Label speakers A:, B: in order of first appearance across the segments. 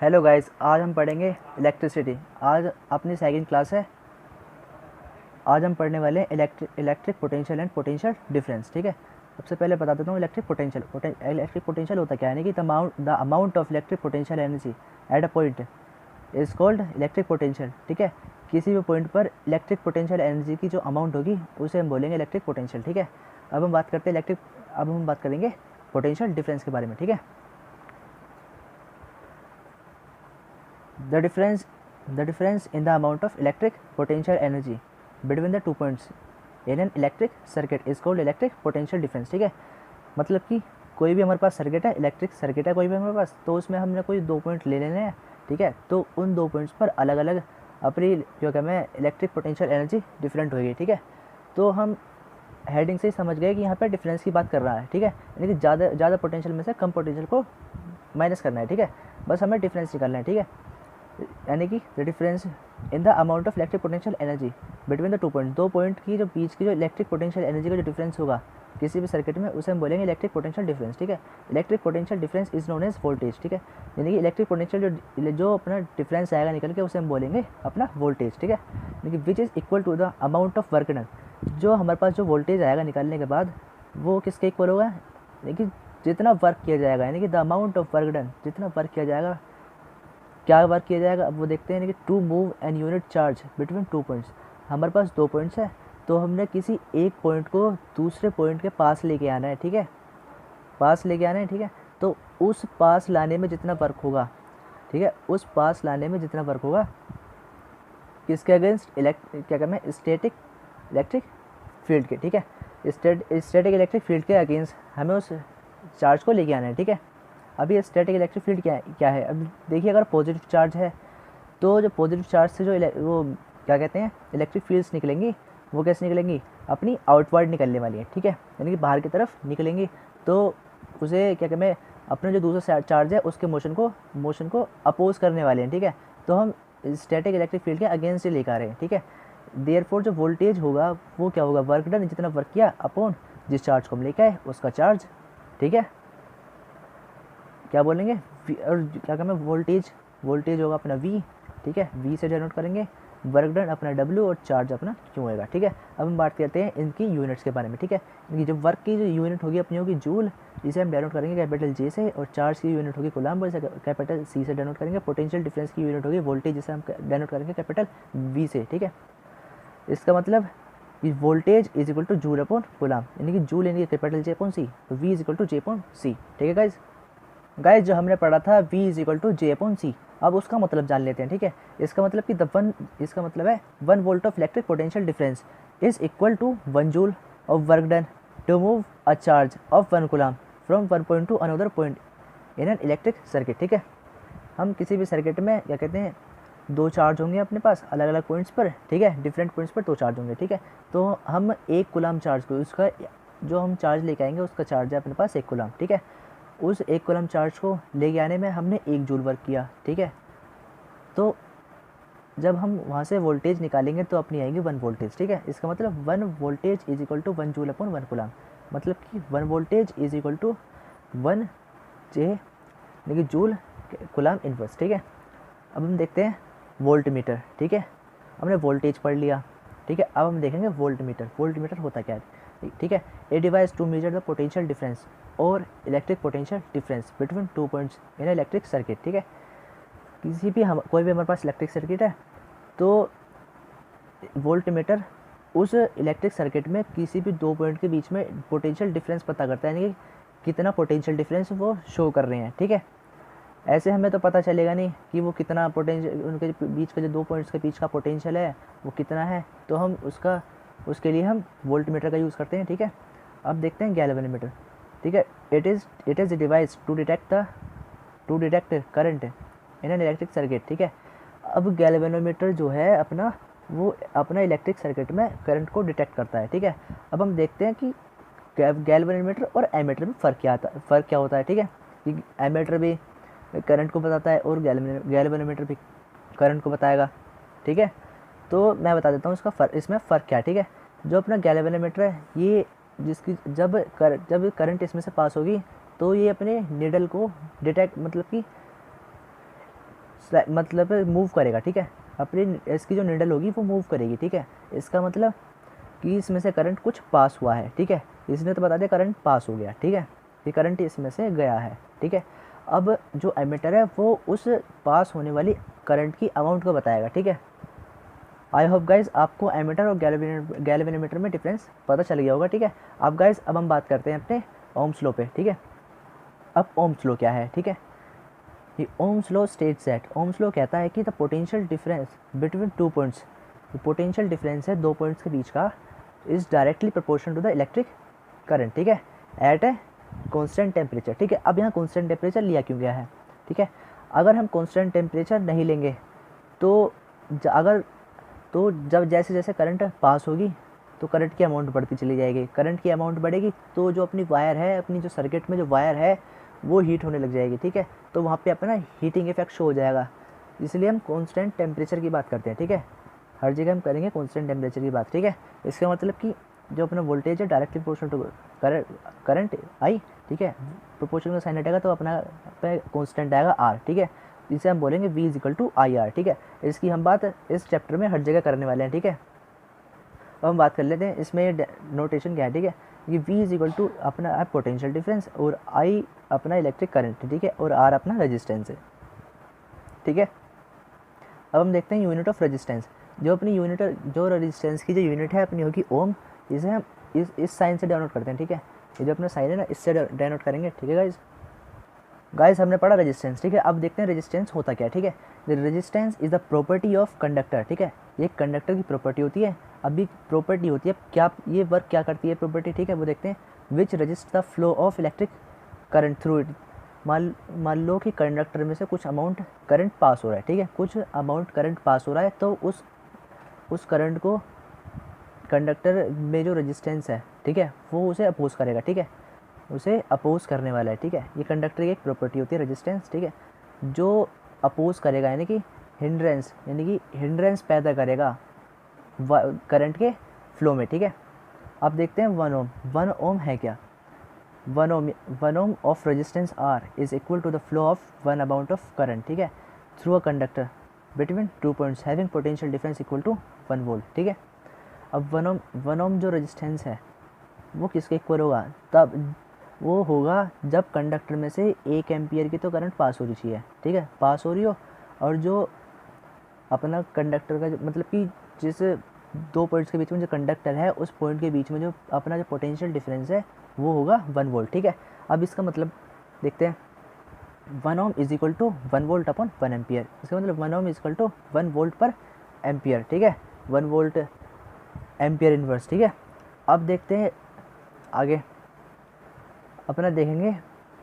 A: Hello guys, आज हम पढ़ेंगे इलेक्ट्रिसिटी। आज अपनी सेकंड क्लास है। आज हम पढ़ने वाले हैं electric potential and potential difference. ठीक है, सबसे पहले बता देता हूँ इलेक्ट्रिक पोटेंशियल होता क्या है कि the amount of electric potential energy at a point is called electric potential. ठीक है, किसी भी पॉइंट पर इलेक्ट्रिक पोटेंशियल एनर्जी की जो अमाउंट होगी उसे हम बोलेंगे इलेक्ट्रिक पोटेंशियल। ठीक है, अब हम बात करेंगे पोटेंशियल डिफरेंस के बारे में। ठीक है, the difference in the amount of electric potential energy between the 2 points in an electric circuit is called electric potential difference। ठीक है, मतलब कि कोई भी हमारे पास सर्किट है, इलेक्ट्रिक सर्किट है कोई भी हमारे पास, तो उसमें हमने कोई 2 पॉइंट ले लेने हैं। ठीक है, तो उन 2 पॉइंट्स पर अलग अलग अपनी जो क्या मैं इलेक्ट्रिक पोटेंशियल एनर्जी डिफरेंट होगी। ठीक है, तो हम हेडिंग से ही समझ गए कि यहाँ पे डिफरेंस की बात कर रहा है। ठीक है, यानी कि ज़्यादा पोटेंशियल में से कम पोटेंशियल को माइनस करना है। ठीक है, बस हमें डिफरेंस निकालना है। ठीक है, यानी कि the difference in the amount of electric potential energy between the 2 point, 2 point की जो बीच की जो इलेक्ट्रिक पोटेंशियल एनर्जी का जो डिफरेंस होगा किसी भी सर्किट में, उसे हम बोलेंगे इलेक्ट्रिक पोटेंशियल डिफरेंस। ठीक है, electric potential difference is known as voltage. ठीक है, यानी कि इलेक्ट्रिक पोटेंशियल जो अपना डिफरेंस आएगा निकल के, उसे हम बोलेंगे अपना वोल्टेज। ठीक है, यानी कि which is equal to the amount of work done. जो हमारे पास जो वोल्टेज आएगा निकालने के बाद वो किसके इक्वल होगा, यानी कि जितना वर्क किया जाएगा, यानी कि the amount of work done, जितना वर्क किया जाएगा, क्या वर्क किया जाएगा अब वो देखते हैं। यानी कि to move an unit charge between 2 points, हमारे पास 2 पॉइंट्स है, तो हमने किसी एक पॉइंट को दूसरे पॉइंट के पास लेके आना है। ठीक है, पास लेके आना है। ठीक है, तो उस पास लाने में जितना वर्क होगा, ठीक है, उस पास लाने में जितना वर्क होगा किसके अगेंस्ट, क्या कहते हैं, स्टैटिक इलेक्ट्रिक फील्ड के। ठीक है, स्टैटिक इलेक्ट्रिक फील्ड के अगेंस्ट हमें उस चार्ज को लेके आना है। ठीक है, अभी स्टैटिक इलेक्ट्रिक फील्ड क्या है अब देखिए, अगर पॉजिटिव चार्ज है तो जो पॉजिटिव चार्ज से जो वो क्या कहते हैं इलेक्ट्रिक फील्ड्स निकलेंगी, वो कैसे निकलेंगी, अपनी आउटवर्ड निकलने वाली है। ठीक है, यानी कि बाहर की तरफ निकलेंगी, तो उसे क्या कहते हैं अपना जो दूसरा चार्ज है उसके मोशन को अपोज करने वाले हैं। ठीक है, तो हम स्टैटिक इलेक्ट्रिक फील्ड के अगेंस्ट ही लेकर आ रहे हैं। ठीक है, देयरफॉर जो वोल्टेज होगा वो क्या होगा, वर्क डन, जितना वर्क किया अपॉन जिस चार्ज को हम लेकर आए उसका चार्ज। ठीक है, क्या बोलेंगे, और क्या कहते हैं वोल्टेज होगा अपना V। ठीक है, V से डिनोट करेंगे, वर्क डन अपना W और चार्ज अपना Q होगा। ठीक है, अब हम बात करते हैं इनकी यूनिट्स के बारे में। ठीक है, इनकी जो वर्क की जो यूनिट होगी अपनी होगी जूल, इसे हम डिनोट करेंगे कैपिटल J से, और चार्ज की यूनिट होगी कूलम्ब, इसे कैपिटल C से डिनोट करेंगे। पोटेंशियल डिफरेंस की यूनिट होगी वोल्टेज, जिसे हम डिनोट करेंगे कैपिटल V से। ठीक है, इसका मतलब voltage is equal to joule upon coulomb, यानी कि जूल यानी कि कैपिटल J अपॉन C, तो V is equal to J upon C। ठीक है गाइज, जो हमने पढ़ा था V is equal to J upon C, अब उसका मतलब जान लेते हैं। ठीक है, इसका मतलब है 1 volt of electric potential difference is equal to 1 joule of work done to move a charge of 1 coulomb from 1 point to another point in an electric circuit. ठीक है, हम किसी भी सर्किट में क्या कहते हैं 2 चार्ज होंगे अपने पास अलग अलग पॉइंट्स पर। ठीक है, डिफरेंट पॉइंट्स पर 2 चार्ज होंगे। ठीक है, तो हम 1 कूलम्ब चार्ज को, उसका जो हम चार्ज लेके आएंगे उसका चार्ज है अपने पास 1 कूलम्ब। ठीक है, उस 1 कूलम्ब चार्ज को लेके आने में हमने 1 जूल वर्क किया। ठीक है, तो जब हम वहाँ से वोल्टेज निकालेंगे तो अपनी आएगी 1 वोल्टेज। ठीक है, इसका मतलब 1 voltage is equal to 1 joule upon 1 coulomb, मतलब कि 1 voltage is equal to 1 J यानी कि जूल कूलम्ब इनवर्स। ठीक है, अब हम देखते हैं वोल्ट मीटर। ठीक है, हमने वोल्टेज पढ़ लिया। ठीक है, अब हम देखेंगे वोल्ट मीटर होता क्या है। ठीक है, a device to measure the potential difference और electric potential difference between 2 points in electric circuit. ठीक है, कोई भी हमारे पास इलेक्ट्रिक सर्किट है, तो वोल्ट मीटर उस इलेक्ट्रिक सर्किट में किसी भी 2 पॉइंट के बीच में पोटेंशियल डिफरेंस पता करता है, यानी कि कितना पोटेंशियल डिफरेंस वो शो कर रहे हैं। ठीक है, ऐसे हमें तो पता चलेगा नहीं कि वो कितना पोटेंशियल, उनके बीच का जो 2 पॉइंट्स के बीच का पोटेंशियल है वो कितना है, तो हम उसके लिए हम वोल्ट मीटर का यूज़ करते हैं। ठीक है, अब देखते हैं गैल्वेनोमीटर। ठीक है, it is a device to detect current in an electric circuit. ठीक है, अब गैल्वेनोमीटर जो है अपना, वो अपना इलेक्ट्रिक सर्किट में करंट को डिटेक्ट करता है। ठीक है, अब हम देखते हैं कि गैल्वेनोमीटर और एमीटर में फ़र्क क्या होता है। ठीक है, कि एमीटर भी करंट को बताता है और गैल्वेनोमीटर भी करंट को बताएगा। ठीक है, तो मैं बता देता हूँ इसमें फ़र्क क्या है। ठीक है, जो अपना गैल्वेनोमीटर है, ये जिसकी जब करंट इसमें से पास होगी तो ये अपने नीडल को डिटेक्ट, मतलब कि मतलब मूव करेगा, ठीक है, अपनी इसकी जो निडल होगी वो मूव करेगी, ठीक है। इसका मतलब कि इसमें से करंट कुछ पास हुआ है, ठीक है, इसने तो बता दिया करंट पास हो गया, ठीक है, ये करंट इसमें से गया है, ठीक है। अब जो एमीटर है वो उस पास होने वाली करंट की अमाउंट को बताएगा, ठीक है। आई होप गाइज आपको एमीटर और गैल्वेनोमीटर में डिफरेंस पता चल गया होगा, ठीक है। अब गाइज अब हम बात करते हैं अपने ओम्स लॉ पे, ठीक है। अब ओम्स लॉ क्या है, ठीक है। ये ohm's law states that, ohm's law कहता है कि the potential difference between two points, potential difference है दो पॉइंट्स के बीच का, is directly proportional to the electric current, ठीक है, एट ए कॉन्स्टेंट टेम्परेचर, ठीक है। अब यहाँ कॉन्स्टेंट टेम्परेचर लिया क्यों गया है, ठीक है। अगर हम कॉन्स्टेंट टेम्परेचर नहीं लेंगे तो जब जैसे जैसे करंट पास होगी तो करंट की अमाउंट बढ़ती चली जाएगी, करंट की अमाउंट बढ़ेगी तो जो अपनी वायर है, अपनी जो सर्किट में जो वायर है वो हीट होने लग जाएगी, ठीक है। तो वहाँ पे अपना हीटिंग इफेक्ट शो हो जाएगा, इसलिए हम कांस्टेंट टेम्परेचर की बात करते हैं, ठीक है। हर जगह हम करेंगे कांस्टेंट टेम्परेचर की बात, ठीक है। इसका मतलब कि जो अपना वोल्टेज है directly proportional to current I, ठीक है, प्रोपोर्शनल का साइन हटेगा तो अपना कांस्टेंट आएगा आर, ठीक है। इसे हम बोलेंगे V is equal to I R, ठीक है। इसकी हम बात इस चैप्टर में हर जगह करने वाले हैं, ठीक है। अब हम बात कर लेते हैं इसमें नोटेशन क्या है, ठीक है। ये V इज इक्वल टू अपना है पोटेंशियल डिफरेंस और I अपना इलेक्ट्रिक करंट है, ठीक है, और R अपना रेजिस्टेंस है, ठीक है। अब हम देखते हैं यूनिट ऑफ रेजिस्टेंस, जो अपनी यूनिट, जो रेजिस्टेंस की जो यूनिट है अपनी होगी ओम, इसे हम इस साइन से डिनोट करते हैं, ठीक है। ये जो अपना साइन है ना, इससे डिनोट करेंगे, ठीक है गाइस हमने पढ़ा रेजिस्टेंस, ठीक है। अब देखते हैं रेजिस्टेंस होता क्या है, ठीक है। The resistance is the property of conductor, ठीक है, ये कंडक्टर की प्रॉपर्टी होती है। अभी प्रॉपर्टी होती है, क्या ये वर्क क्या करती है प्रॉपर्टी, ठीक है, वो देखते हैं। Which resist the flow of electric current through it, मान लो कि कंडक्टर में से कुछ अमाउंट करंट पास हो रहा है, ठीक है, कुछ अमाउंट करंट पास हो रहा है, तो उस करंट को कंडक्टर में जो रेजिस्टेंस है, ठीक है, वो उसे अपोज करेगा, ठीक है, उसे अपोज करने वाला है, ठीक है। ये कंडक्टर की एक प्रॉपर्टी होती है रेजिस्टेंस, ठीक है, जो अपोज करेगा यानी कि हिंड्रेंस पैदा करेगा करंट के फ्लो में, ठीक है। अब देखते हैं 1 ओम, 1 ओम है क्या, 1 ohm of resistance R is equal to the flow of 1 amount of current, ठीक है, through a conductor between 2 points having potential difference equal to 1 volt, ठीक है। अब 1 ओम जो रेजिस्टेंस है वो किसके इक्वल होगा, तब वो होगा जब कंडक्टर में से 1 एम्पियर की तो करंट पास हो रही चाहिए, ठीक है, पास हो रही हो, और जो अपना कंडक्टर का मतलब कि जिस 2 पॉइंट्स के बीच में जो कंडक्टर है उस पॉइंट के बीच में जो अपना जो पोटेंशियल डिफरेंस है वो होगा 1 वोल्ट, ठीक है। अब इसका मतलब देखते हैं, 1 ohm is equal to 1 volt upon 1 ampere, इसका मतलब 1 ohm is equal to 1 volt per ampere, ठीक है, 1 वोल्ट एम्पियर इनवर्स, ठीक है। अब देखते हैं आगे, अपना देखेंगे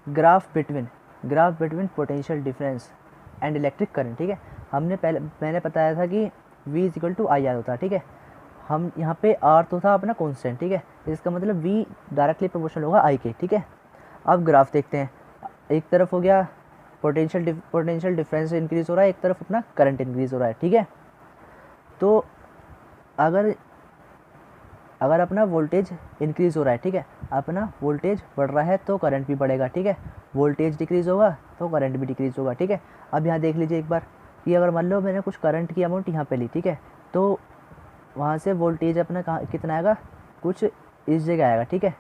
A: graph between potential difference and electric current, ठीक है। मैंने बताया था कि V is equal to I R होता है, ठीक है। हम यहाँ पे R तो था अपना कॉन्स्टेंट, ठीक है, इसका मतलब V डायरेक्टली प्रोपोर्शनल होगा I के, ठीक है। अब ग्राफ देखते हैं, एक तरफ हो गया पोटेंशियल डिफरेंस इंक्रीज हो रहा है, एक तरफ अपना करंट इंक्रीज हो रहा है, ठीक है। तो अगर अपना वोल्टेज इंक्रीज़ हो रहा है, ठीक है, अपना वोल्टेज बढ़ रहा है तो करंट भी बढ़ेगा, ठीक है, वोल्टेज डिक्रीज़ होगा तो करंट भी डिक्रीज़ होगा, ठीक है। अब यहाँ देख लीजिए एक बार कि अगर मान लो मैंने कुछ करंट की अमाउंट यहाँ पे ली, ठीक है, तो वहाँ से वोल्टेज अपना कहाँ कितना आएगा, कुछ इस जगह आएगा, ठीक है,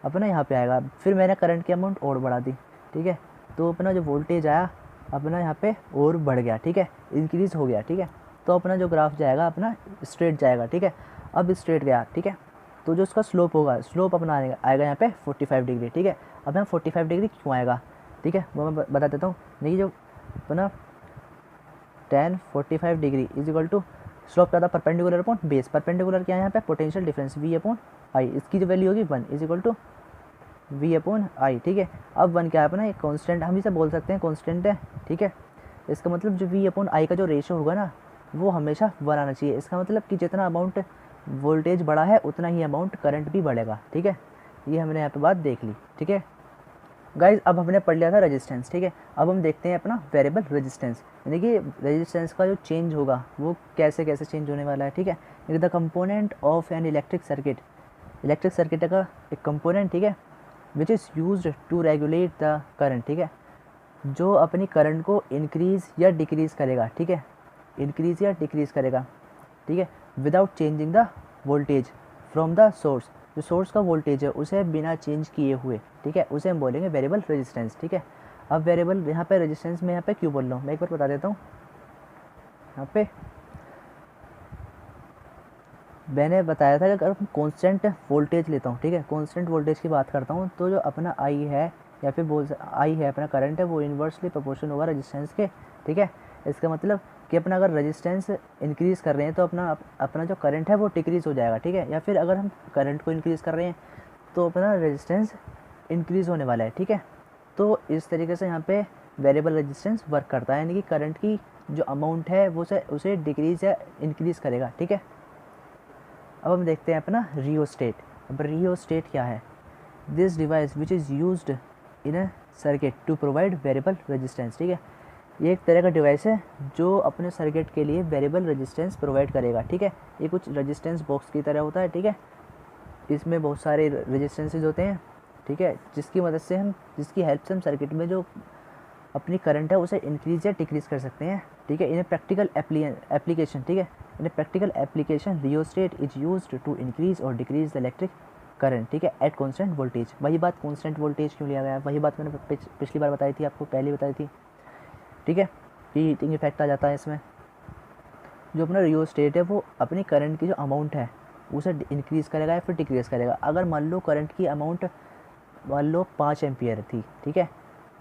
A: अपना यहाँ पे आएगा, फिर मैंने करंट की अमाउंट और बढ़ा दी, ठीक है, तो अपना जो वोल्टेज आया अपना यहाँ पे और बढ़ गया, ठीक है, इंक्रीज़ हो गया, ठीक है। तो अपना जो ग्राफ जाएगा अपना स्ट्रेट जाएगा, ठीक है। अब स्ट्रेट गया, ठीक है, तो जो उसका स्लोप होगा, स्लोप अपना आएगा यहाँ पे 45 डिग्री, ठीक है। अब यहाँ 45 डिग्री क्यों आएगा, ठीक है, वो मैं बता देता हूँ। देखिए जो अपना tan 45 degree is equal to slope क्या था, परपेंडिकुलर अपॉन बेस, परपेंडिकुलर क्या है यहाँ पे potential difference V upon I, इसकी जो वैल्यू होगी 1 is equal to V upon I, ठीक है। अब 1 क्या है अपना, एक कॉन्स्टेंट, हम इसे बोल सकते हैं कॉन्स्टेंट है, ठीक है। इसका मतलब जो V अपॉन आई का जो रेशो होगा ना वो हमेशा 1 आना चाहिए, इसका मतलब कि जितना अमाउंट वोल्टेज बढ़ा है उतना ही अमाउंट करंट भी बढ़ेगा, ठीक है। ये हमने यहाँ पे बात देख ली, ठीक है गाइज। अब हमने पढ़ लिया था रेजिस्टेंस, ठीक है। अब हम देखते हैं अपना वेरिएबल रेजिस्टेंस, यानी कि रेजिस्टेंस का जो चेंज होगा वो कैसे कैसे चेंज होने वाला है, ठीक है। The component of an electric circuit का एक कंपोनेंट, ठीक है, which is used to regulate the current, ठीक है, जो अपनी करंट को इंक्रीज़ या डिक्रीज़ करेगा, ठीक है, इंक्रीज़ या डिक्रीज़ करेगा, ठीक है, without changing the voltage from the source, जो सोर्स का वोल्टेज है उसे बिना चेंज किए हुए, ठीक है, उसे हम बोलेंगे वेरिएबल रेजिस्टेंस, ठीक है। अब वेरिएबल यहाँ पे रेजिस्टेंस में यहाँ पे क्यों बोल रहा हूँ मैं एक बार बता देता हूँ। यहाँ पे मैंने बताया था कि अगर हम कांस्टेंट वोल्टेज लेता हूँ, ठीक है, कांस्टेंट वोल्टेज की बात करता हूँ, तो जो अपना आई है या फिर आई है अपना करंट है वो इन्वर्सली प्रोपोर्शनल होगा रेजिस्टेंस के, ठीक है। इसका मतलब कि अपना अगर रेजिस्टेंस इंक्रीज़ कर रहे हैं तो अपना जो करंट है वो डिक्रीज़ हो जाएगा, ठीक है, या फिर अगर हम करंट को इंक्रीज़ कर रहे हैं तो अपना रेजिस्टेंस इंक्रीज़ होने वाला है, ठीक है। तो इस तरीके से यहाँ पे वेरिएबल रेजिस्टेंस वर्क करता है, यानी कि करंट की जो अमाउंट है वो उसे डिक्रीज़ या इंक्रीज़ करेगा, ठीक है। अब हम देखते हैं अपना रियोस्टेट। अब रियोस्टेट क्या है? This device which is used in a circuit to provide variable resistance, ठीक है। ये एक तरह का डिवाइस है जो अपने सर्किट के लिए वेरिएबल रेजिस्टेंस प्रोवाइड करेगा, ठीक है। ये कुछ रेजिस्टेंस बॉक्स की तरह होता है, ठीक है। इसमें बहुत सारे रेजिस्टेंसेज होते हैं, ठीक है, जिसकी हेल्प से हम सर्किट में जो अपनी करंट है उसे इंक्रीज या डिक्रीज़ कर सकते हैं, ठीक है। इन ए प्रैक्टिकल एप्लीकेशन, ठीक है, in a practical application rheostat is used to increase or decrease the electric current, ठीक है, एट कॉन्स्टेंट वोल्टेज। वही बात कॉन्स्टेंट वोल्टेज क्यों लिया गया है, वही बात मैंने पिछली बार बताई थी, आपको पहले बताई थी, ठीक है, कि हीटिंग इफेक्ट आ जाता है इसमें। जो अपना रियोस्टेट है वो अपनी करंट की जो अमाउंट है उसे इंक्रीज़ करेगा या फिर डिक्रीज़ करेगा। अगर मान लो करंट की अमाउंट मान लो 5 एम्पियर थी, ठीक है,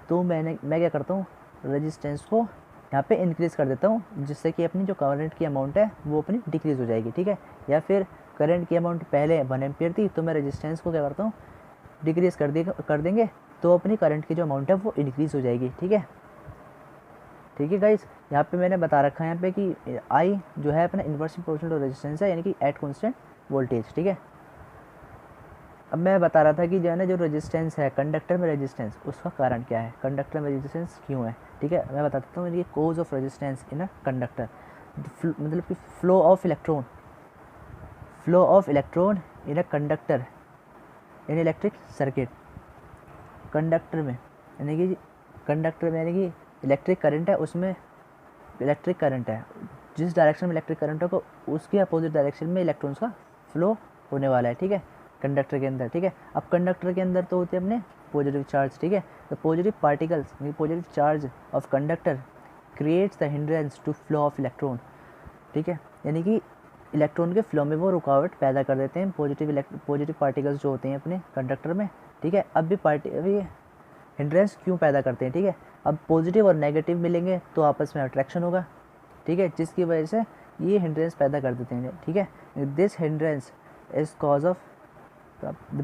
A: तो मैं क्या करता हूँ, रेजिस्टेंस को यहाँ पे इंक्रीज़ कर देता हूँ, जिससे कि अपनी जो करंट की अमाउंट है वो अपनी डिक्रीज़ हो जाएगी, ठीक है। या फिर करंट की अमाउंट पहले 1 एम्पियर थी तो मैं रेजिस्टेंस को क्या करता हूँ, डिक्रीज़ कर देंगे, तो अपनी करंट की जो अमाउंट है वो इंक्रीज़ हो जाएगी, ठीक है। ठीक है गाइस, यहाँ पे मैंने बता रखा है यहाँ पे कि आई जो है अपना इन्वर्सली प्रोपोर्शनल रेजिस्टेंस है, यानी कि एट कॉन्स्टेंट वोल्टेज, ठीक है। अब मैं बता रहा था कि जो है ना, जो रेजिस्टेंस है कंडक्टर में रेजिस्टेंस, उसका कारण क्या है, कंडक्टर में रेजिस्टेंस क्यों है, ठीक है। मैं बता देता हूँ ये cause of resistance in a conductor, मतलब कि flow of electron in a conductor in electric circuit. Conductor में यानी कि इलेक्ट्रिक करंट है, उसमें इलेक्ट्रिक करंट है, जिस डायरेक्शन में इलेक्ट्रिक करंट होगा उसके अपोजिट डायरेक्शन में इलेक्ट्रॉन्स का फ्लो होने वाला है, ठीक है, कंडक्टर के अंदर, ठीक है। अब कंडक्टर के अंदर तो होते हैं अपने पॉजिटिव चार्ज, ठीक है। The positive particles, positive charge of conductor creates the hindrance to flow of electron, ठीक है, यानी कि इलेक्ट्रॉन के फ्लो में वो रुकावट पैदा कर देते हैं पॉजिटिव पार्टिकल्स जो होते हैं अपने कंडक्टर में, ठीक है। अब हिंड्रेंस क्यों पैदा करते हैं, ठीक है। अब पॉजिटिव और नेगेटिव मिलेंगे तो आपस में अट्रैक्शन होगा, ठीक है, जिसकी वजह से ये हिंड्रेंस पैदा कर देते हैं, ठीक है। This hindrance is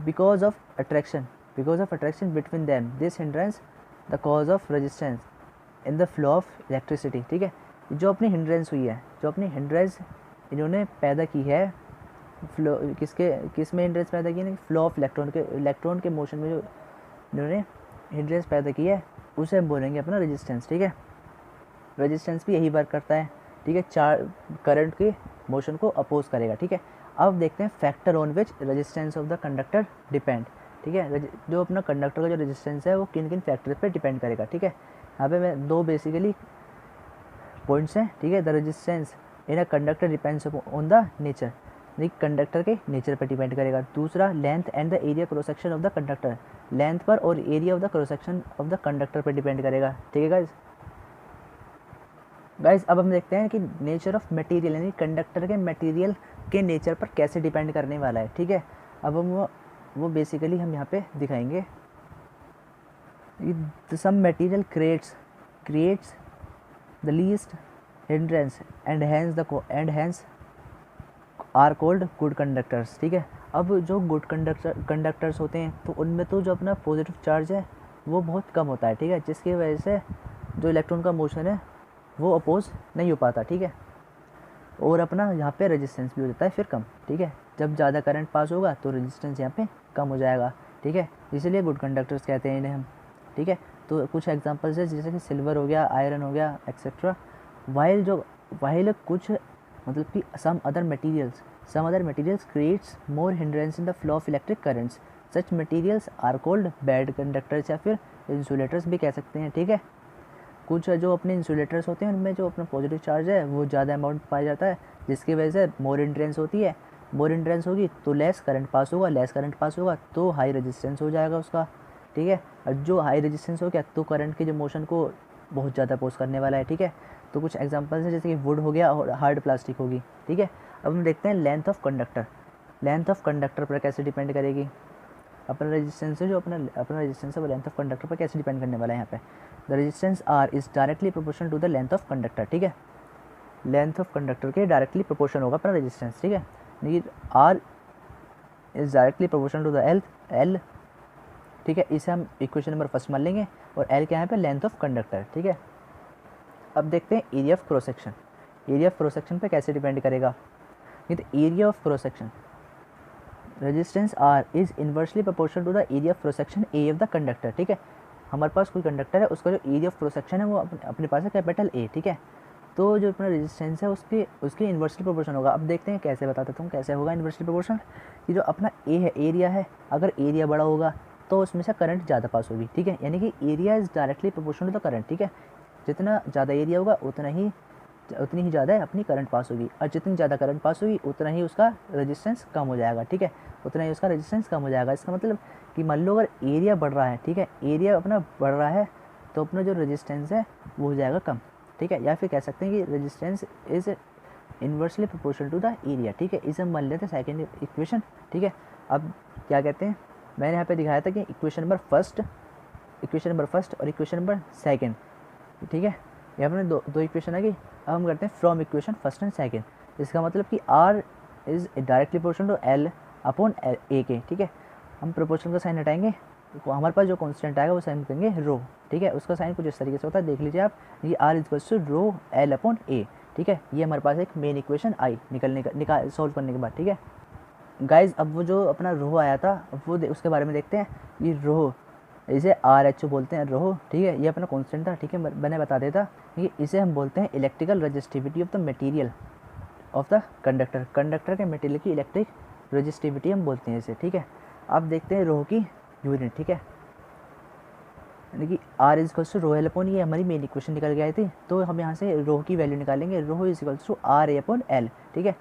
A: because of attraction between them, this hindrance the cause of resistance in the flow of electricity, ठीक है। जो अपनी हिंड्रेंस हुई है, जो अपनी हिंड्रेंस इन्होंने पैदा की है, फ्लो किस में हिंड्रेंस पैदा की है, फ्लो ऑफ इलेक्ट्रॉन के मोशन में जो इन्होंने हिंड्रेंस पैदा की है उसे हम बोलेंगे अपना रेजिस्टेंस, ठीक है। रेजिस्टेंस भी यही वर्क करता है, ठीक है, करंट के मोशन को अपोज करेगा, ठीक है। अब देखते हैं factor on which resistance of the conductor depend, ठीक है। जो अपना कंडक्टर का जो रेजिस्टेंस है वो किन किन फैक्टर पे डिपेंड करेगा, ठीक है। यहाँ पे मैं दो बेसिकली पॉइंट्स हैं, ठीक है। The resistance in a conductor depends on the nature, conductor के नेचर पर डिपेंड करेगा। दूसरा, length and the area cross section of the conductor, length पर और area of the cross section of the conductor पर डिपेंड करेगा, ठीक है गाइस। अब हम देखते हैं कि नेचर ऑफ मटेरियल, यानी कंडक्टर के मटेरियल के नेचर पर कैसे डिपेंड करने वाला है, ठीक है। अब हम वो बेसिकली हम यहाँ पे दिखाएंगे। Some material creates the least hindrance and hence are called good conductors, ठीक है। अब जो गुड कंडक्टर्स होते हैं तो उनमें तो जो अपना पॉजिटिव चार्ज है वो बहुत कम होता है, ठीक है, जिसकी वजह से जो इलेक्ट्रॉन का मोशन है वो अपोज नहीं हो पाता, ठीक है। और अपना यहाँ पे रेजिस्टेंस भी हो जाता है फिर कम, ठीक है। जब ज़्यादा करंट पास होगा तो रेजिस्टेंस यहाँ पे कम हो जाएगा, ठीक है, इसीलिए गुड कंडक्टर्स कहते हैं इन्हें हम, ठीक है। तो कुछ एग्जांपल्स है जैसे कि सिल्वर हो गया, आयरन हो गया, एक्सेट्रा। वाइल कुछ मतलब कि some other materials creates more hindrance in the flow of electric currents, such materials are called bad conductors या फिर इंसुलेटर्स भी कह सकते हैं, ठीक है। कुछ जो अपने इंसुलेटर्स होते हैं उनमें जो अपना पॉजिटिव चार्ज है वो ज़्यादा अमाउंट पाया जाता है, जिसकी वजह से मोर इंड्रेंस होती है। मोर इंड्रेंस होगी तो लेस करंट पास होगा, लेस करंट पास होगा तो हाई रेजिस्टेंस हो जाएगा उसका, ठीक है। और जो हाई रेजिस्टेंस हो गया तो करंट के जो मोशन को बहुत ज़्यादा अपोज करने वाला है, ठीक है। तो कुछ एग्जांपल्स हैं जैसे कि वुड हो गया और हार्ड प्लास्टिक होगी, ठीक है। अब हम देखते हैं length of conductor. Length of conductor पर कैसे डिपेंड करेगी, अपना रेजिस्टेंस है, जो अपना रेजिस्टेंस है वो लेंथ ऑफ कंडक्टर पर कैसे डिपेंड करने वाला है यहाँ पे। The resistance R is directly proportional to the length of conductor, ठीक है। लेंथ ऑफ कंडक्टर के डायरेक्टली प्रोपोर्शन होगा अपना रेजिस्टेंस, ठीक है। यानी R is directly proportional to the L, ठीक है। इसे हम इक्वेशन नंबर फर्स्ट मान लेंगे और एल क्या है पे रेंथ ऑफ कंडक्टर, ठीक है। अब देखते हैं area of cross section. Area of cross section पे कैसे डिपेंड करेगा, ये तो area of cross section resistance R is inversely proportional to the area of cross section A of the conductor, ठीक है। हमारे पास कोई कंडक्टर है, उसका जो एरिया ऑफ क्रॉस सेक्शन है वो अपने पास है कैपिटल ए, ठीक है। तो जो अपना रेजिस्टेंस है उसके इन्वर्सली प्रोपोर्शन होगा। अब देखते हैं कैसे, बता देता हूँ कैसे होगा इन्वर्सली प्रोपोर्शन। कि जो अपना ए है, एरिया है, अगर एरिया बड़ा होगा तो उसमें से करंट ज़्यादा पास होगी, ठीक है। यानी कि area is directly proportional to the current, ठीक है। जितना ज़्यादा एरिया होगा उतनी ही ज़्यादा अपनी करंट पास होगी, और जितनी ज़्यादा करंट पास होगी उतना ही उसका रेजिस्टेंस कम हो जाएगा, ठीक है। उतना ही उसका रेजिस्टेंस कम हो जाएगा। इसका मतलब कि मान लो अगर एरिया बढ़ रहा है, ठीक है, एरिया अपना बढ़ रहा है तो अपना जो रेजिस्टेंस है वो हो जाएगा कम, ठीक है। या फिर कह सकते हैं कि resistance is inversely proportional to the area, ठीक है। इसे हम मान लेते हैं सेकेंड इक्वेशन, ठीक है। अब क्या कहते हैं, मैंने यहाँ पे दिखाया था कि इक्वेशन नंबर फर्स्ट और इक्वेशन नंबर सेकेंड, ठीक है। यहाँ पर दो इक्वेशन आ गई। अब हम करते हैं from equation first and second. इसका मतलब कि R is directly proportional to L upon A के, ठीक है। हम प्रोपोर्शनल का साइन हटाएंगे तो हमारे पास जो कांस्टेंट आएगा वो साइन करेंगे रो, ठीक है। उसका साइन कुछ इस तरीके से होता है, देख लीजिए आप। ये R equals to rho L upon A, ठीक है। ये हमारे पास एक मेन इक्वेशन आई सॉल्व करने के बाद, ठीक है गाइज। अब वो जो अपना रो आया था वो उसके बारे में देखते हैं। ये रो, इसे आर एच ओ बोलते हैं रो, ठीक है। ये अपना कांस्टेंट था, ठीक है, मैंने बता देता कि इसे हम बोलते हैं electrical resistivity of the material of the conductor के मटेरियल की इलेक्ट्रिक रजिस्टिविटी हम बोलते हैं इसे, ठीक है। अब देखते हैं रो की यूनिट, ठीक है। यानी कि R is equals to rho L upon, ये हमारी मेन इक्वेशन निकल गई थी, तो हम यहाँ से रो की वैल्यू निकालेंगे। Rho is equals to R A upon L, ठीक है।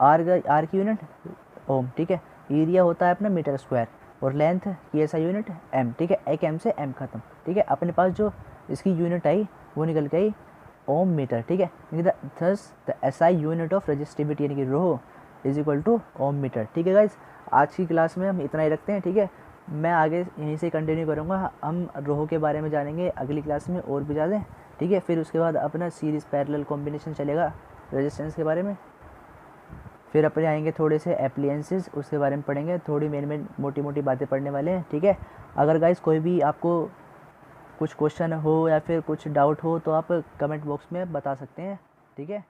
A: आर की यूनिट ओम, ठीक है। एरिया होता है अपना मीटर स्क्वायर और लेंथ की ऐसा यूनिट एम, ठीक है। एक एम से एम खत्म, ठीक है। अपने पास जो इसकी यूनिट आई वो निकल गई ओम मीटर, ठीक है। Thus the SI unit of resistivity यानी कि rho is equal to ohm metre, ठीक है गाइज। आज की क्लास में हम इतना ही रखते हैं, ठीक है। मैं आगे यहीं से कंटिन्यू करूँगा, हम रो के बारे में जानेंगे अगली क्लास में और भी ज़्यादा, ठीक है। फिर उसके बाद अपना सीरीज़ पैरेलल कॉम्बिनेशन चलेगा रेजिस्टेंस के बारे में। फिर अपने आएंगे थोड़े से एप्लियंसेस, उसके बारे में पढ़ेंगे, थोड़ी मेन मोटी मोटी बातें पढ़ने वाले हैं, ठीक है। अगर गाइस कोई भी आपको कुछ क्वेश्चन हो या फिर कुछ डाउट हो तो आप कमेंट बॉक्स में बता सकते हैं, ठीक है।